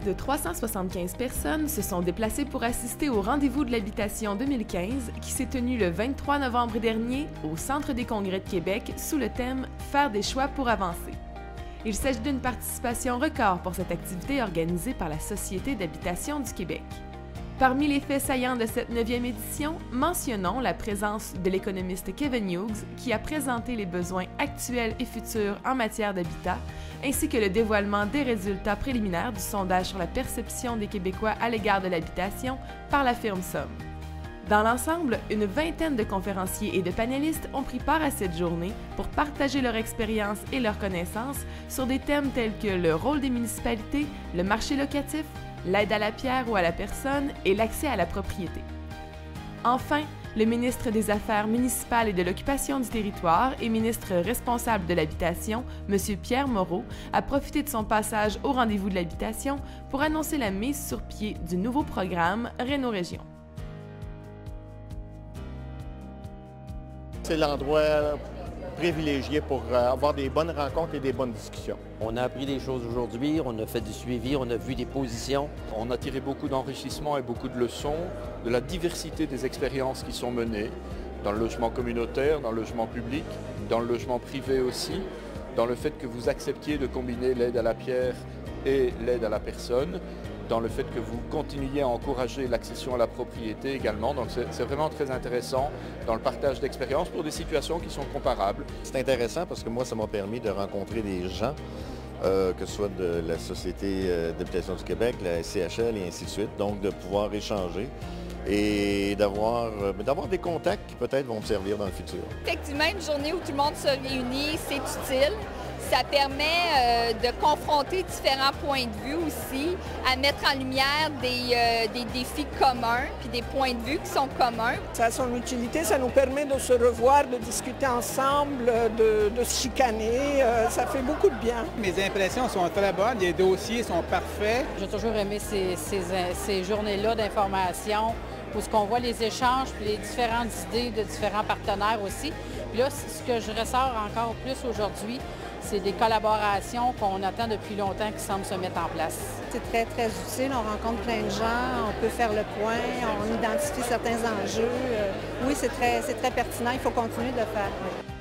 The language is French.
de 375 personnes se sont déplacées pour assister au Rendez-vous de l'habitation 2015 qui s'est tenu le 23 novembre dernier au Centre des congrès de Québec sous le thème « Faire des choix pour avancer ». Il s'agit d'une participation record pour cette activité organisée par la Société d'habitation du Québec. Parmi les faits saillants de cette 9e édition, mentionnons la présence de l'économiste Kevin Hughes qui a présenté les besoins actuels et futurs en matière d'habitat, ainsi que le dévoilement des résultats préliminaires du sondage sur la perception des Québécois à l'égard de l'habitation par la firme Somme. Dans l'ensemble, une vingtaine de conférenciers et de panélistes ont pris part à cette journée pour partager leur expérience et leurs connaissances sur des thèmes tels que le rôle des municipalités, le marché locatif, l'aide à la pierre ou à la personne et l'accès à la propriété. Enfin, le ministre des Affaires municipales et de l'Occupation du territoire et ministre responsable de l'habitation, M. Pierre Moreau, a profité de son passage au Rendez-vous de l'habitation pour annoncer la mise sur pied du nouveau programme Réno-Région. C'est l'endroit privilégié pour avoir des bonnes rencontres et des bonnes discussions. On a appris des choses aujourd'hui, on a fait du suivi, on a vu des positions. On a tiré beaucoup d'enrichissement et beaucoup de leçons de la diversité des expériences qui sont menées dans le logement communautaire, dans le logement public, dans le logement privé aussi, dans le fait que vous acceptiez de combiner l'aide à la pierre et l'aide à la personne, dans le fait que vous continuiez à encourager l'accession à la propriété également. Donc c'est vraiment très intéressant dans le partage d'expériences pour des situations qui sont comparables. C'est intéressant parce que moi, ça m'a permis de rencontrer des gens, que ce soit de la Société d'habitation du Québec, la SCHL et ainsi de suite, donc de pouvoir échanger et d'avoir des contacts qui peut-être vont me servir dans le futur. Effectivement, une journée où tout le monde se réunit, c'est utile. Ça permet de confronter différents points de vue aussi, à mettre en lumière des défis communs, puis des points de vue qui sont communs. Ça a son utilité, ça nous permet de se revoir, de discuter ensemble, de se chicaner. Ça fait beaucoup de bien. Mes impressions sont très bonnes, les dossiers sont parfaits. J'ai toujours aimé ces journées-là d'information où on voit les échanges puis les différentes idées de différents partenaires aussi. Puis là, ce que je ressors encore plus aujourd'hui, c'est des collaborations qu'on attend depuis longtemps qui semblent se mettre en place. C'est très, très utile. On rencontre plein de gens, on peut faire le point, on identifie certains enjeux. Oui, c'est très pertinent. Il faut continuer de le faire.